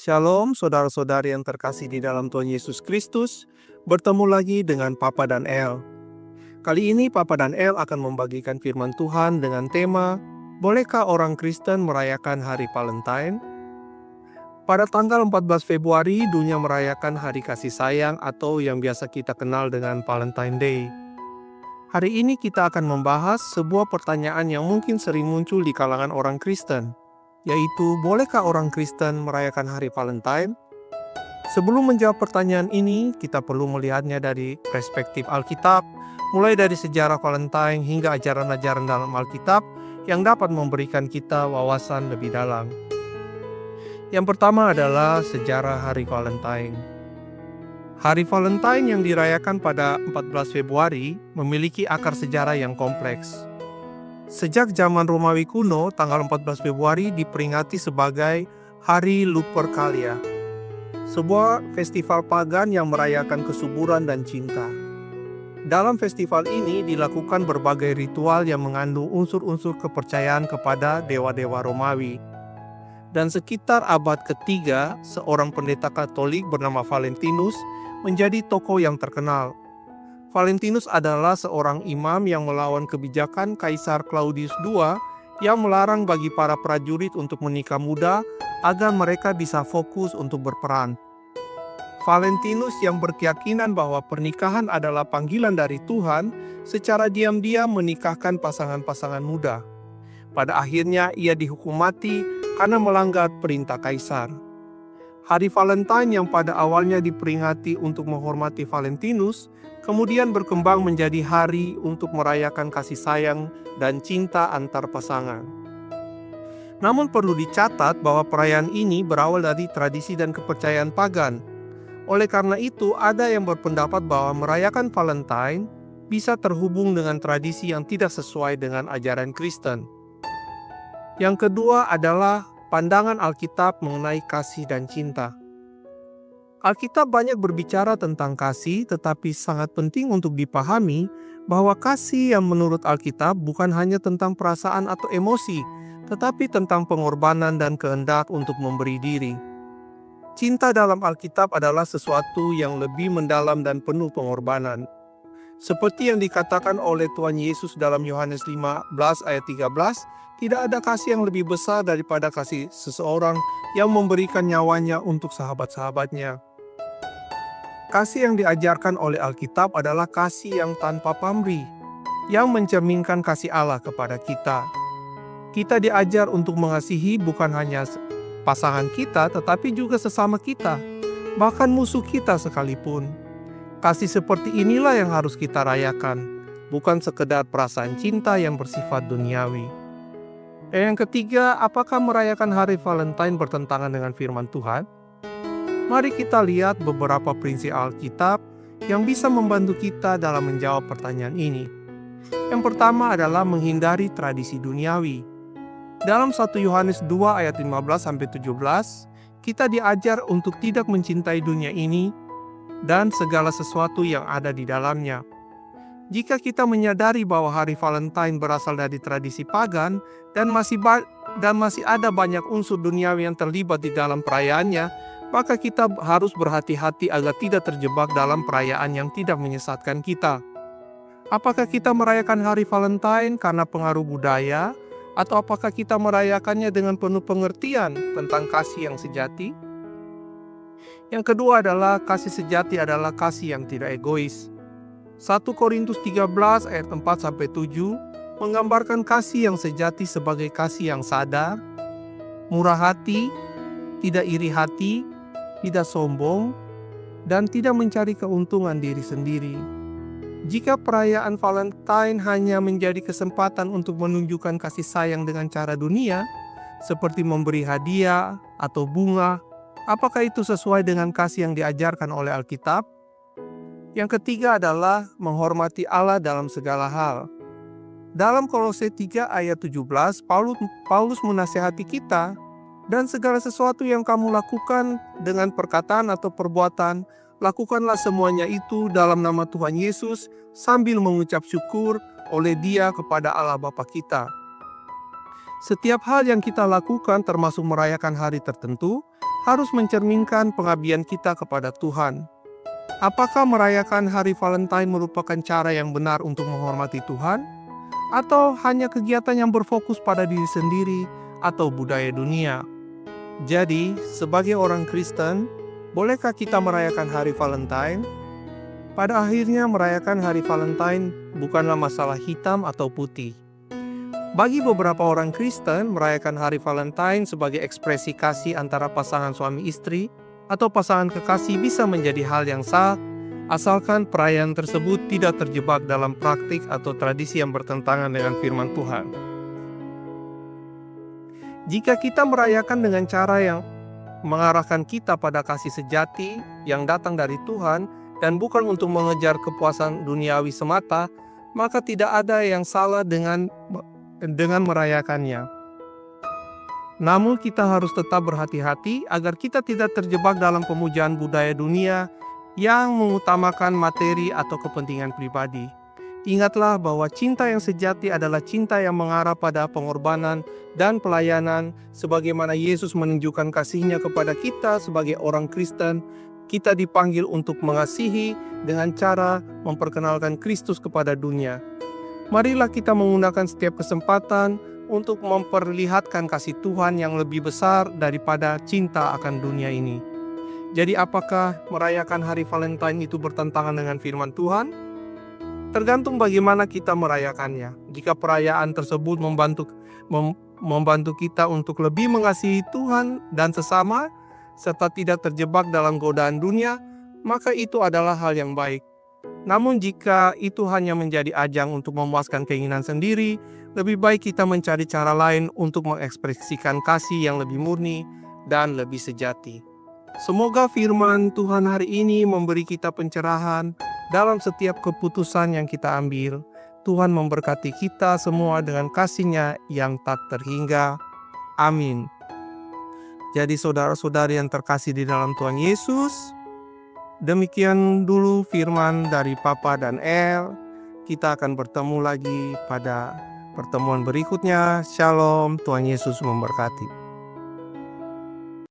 Shalom saudara-saudari yang terkasih di dalam Tuhan Yesus Kristus. Bertemu lagi dengan Papa dan El. Kali ini Papa dan El akan membagikan firman Tuhan dengan tema, bolehkah orang Kristen merayakan hari Valentine? Pada tanggal 14 Februari, dunia merayakan Hari Kasih Sayang atau yang biasa kita kenal dengan Valentine Day. Hari ini kita akan membahas sebuah pertanyaan yang mungkin sering muncul di kalangan orang Kristen, yaitu bolehkah orang Kristen merayakan Hari Valentine? Sebelum menjawab pertanyaan ini, kita perlu melihatnya dari perspektif Alkitab, mulai dari sejarah Valentine hingga ajaran-ajaran dalam Alkitab yang dapat memberikan kita wawasan lebih dalam. Yang pertama adalah sejarah Hari Valentine. Hari Valentine yang dirayakan pada 14 Februari memiliki akar sejarah yang kompleks. Sejak zaman Romawi kuno, tanggal 14 Februari diperingati sebagai Hari Lupercalia, sebuah festival pagan yang merayakan kesuburan dan cinta. Dalam festival ini dilakukan berbagai ritual yang mengandung unsur-unsur kepercayaan kepada dewa-dewa Romawi. Dan sekitar abad ketiga, seorang pendeta Katolik bernama Valentinus menjadi tokoh yang terkenal. Valentinus adalah seorang imam yang melawan kebijakan Kaisar Claudius II yang melarang bagi para prajurit untuk menikah muda agar mereka bisa fokus untuk berperang. Valentinus yang berkeyakinan bahwa pernikahan adalah panggilan dari Tuhan, secara diam-diam menikahkan pasangan-pasangan muda. Pada akhirnya ia dihukum mati karena melanggar perintah Kaisar. Hari Valentine yang pada awalnya diperingati untuk menghormati Valentinus, kemudian berkembang menjadi hari untuk merayakan kasih sayang dan cinta antar pasangan. Namun perlu dicatat bahwa perayaan ini berawal dari tradisi dan kepercayaan pagan. Oleh karena itu, ada yang berpendapat bahwa merayakan Valentine bisa terhubung dengan tradisi yang tidak sesuai dengan ajaran Kristen. Yang kedua adalah pandangan Alkitab mengenai kasih dan cinta. Alkitab banyak berbicara tentang kasih, tetapi sangat penting untuk dipahami bahwa kasih yang menurut Alkitab bukan hanya tentang perasaan atau emosi, tetapi tentang pengorbanan dan kehendak untuk memberi diri. Cinta dalam Alkitab adalah sesuatu yang lebih mendalam dan penuh pengorbanan. Seperti yang dikatakan oleh Tuhan Yesus dalam Yohanes 15 ayat 13, tidak ada kasih yang lebih besar daripada kasih seseorang yang memberikan nyawanya untuk sahabat-sahabatnya. Kasih yang diajarkan oleh Alkitab adalah kasih yang tanpa pamrih, yang mencerminkan kasih Allah kepada kita. Kita diajar untuk mengasihi bukan hanya pasangan kita, tetapi juga sesama kita, bahkan musuh kita sekalipun. Kasih seperti inilah yang harus kita rayakan, bukan sekedar perasaan cinta yang bersifat duniawi. Dan yang ketiga, apakah merayakan hari Valentine bertentangan dengan firman Tuhan? Mari kita lihat beberapa prinsip Alkitab yang bisa membantu kita dalam menjawab pertanyaan ini. Yang pertama adalah menghindari tradisi duniawi. Dalam 1 Yohanes 2 ayat 15-17, kita diajar untuk tidak mencintai dunia ini dan segala sesuatu yang ada di dalamnya. Jika kita menyadari bahwa hari Valentine berasal dari tradisi pagan dan masih ada banyak unsur duniawi yang terlibat di dalam perayaannya, maka kita harus berhati-hati agar tidak terjebak dalam perayaan yang tidak menyesatkan kita. Apakah kita merayakan hari Valentine karena pengaruh budaya, atau apakah kita merayakannya dengan penuh pengertian tentang kasih yang sejati? Yang kedua adalah kasih sejati adalah kasih yang tidak egois. 1 Korintus 13 ayat 4-7 menggambarkan kasih yang sejati sebagai kasih yang sadar, murah hati, tidak iri hati, tidak sombong, dan tidak mencari keuntungan diri sendiri. Jika perayaan Valentine hanya menjadi kesempatan untuk menunjukkan kasih sayang dengan cara dunia, seperti memberi hadiah atau bunga, apakah itu sesuai dengan kasih yang diajarkan oleh Alkitab? Yang ketiga adalah menghormati Allah dalam segala hal. Dalam Kolose 3 ayat 17, Paulus menasihati kita, dan segala sesuatu yang kamu lakukan dengan perkataan atau perbuatan, lakukanlah semuanya itu dalam nama Tuhan Yesus sambil mengucap syukur oleh Dia kepada Allah Bapa kita. Setiap hal yang kita lakukan termasuk merayakan hari tertentu harus mencerminkan pengabdian kita kepada Tuhan. Apakah merayakan hari Valentine merupakan cara yang benar untuk menghormati Tuhan? Atau hanya kegiatan yang berfokus pada diri sendiri atau budaya dunia? Jadi, sebagai orang Kristen, bolehkah kita merayakan hari Valentine? Pada akhirnya, merayakan hari Valentine bukanlah masalah hitam atau putih. Bagi beberapa orang Kristen, merayakan hari Valentine sebagai ekspresi kasih antara pasangan suami istri atau pasangan kekasih bisa menjadi hal yang sah, asalkan perayaan tersebut tidak terjebak dalam praktik atau tradisi yang bertentangan dengan firman Tuhan. Jika kita merayakan dengan cara yang mengarahkan kita pada kasih sejati yang datang dari Tuhan dan bukan untuk mengejar kepuasan duniawi semata, maka tidak ada yang salah dengan merayakannya. Namun kita harus tetap berhati-hati agar kita tidak terjebak dalam pemujaan budaya dunia yang mengutamakan materi atau kepentingan pribadi. Ingatlah bahwa cinta yang sejati adalah cinta yang mengarah pada pengorbanan dan pelayanan, sebagaimana Yesus menunjukkan kasih-Nya kepada kita sebagai orang Kristen. Kita dipanggil untuk mengasihi dengan cara memperkenalkan Kristus kepada dunia. Marilah kita menggunakan setiap kesempatan untuk memperlihatkan kasih Tuhan yang lebih besar daripada cinta akan dunia ini. Jadi apakah merayakan hari Valentine itu bertentangan dengan firman Tuhan? Tergantung bagaimana kita merayakannya. Jika perayaan tersebut membantu kita untuk lebih mengasihi Tuhan dan sesama, serta tidak terjebak dalam godaan dunia, maka itu adalah hal yang baik. Namun jika itu hanya menjadi ajang untuk memuaskan keinginan sendiri, lebih baik kita mencari cara lain untuk mengekspresikan kasih yang lebih murni dan lebih sejati. Semoga firman Tuhan hari ini memberi kita pencerahan dalam setiap keputusan yang kita ambil. Tuhan memberkati kita semua dengan kasih-Nya yang tak terhingga. Amin. Jadi saudara-saudari yang terkasih di dalam Tuhan Yesus, demikian dulu firman dari Papa dan El. Kita akan bertemu lagi pada pertemuan berikutnya. Shalom, Tuhan Yesus memberkati.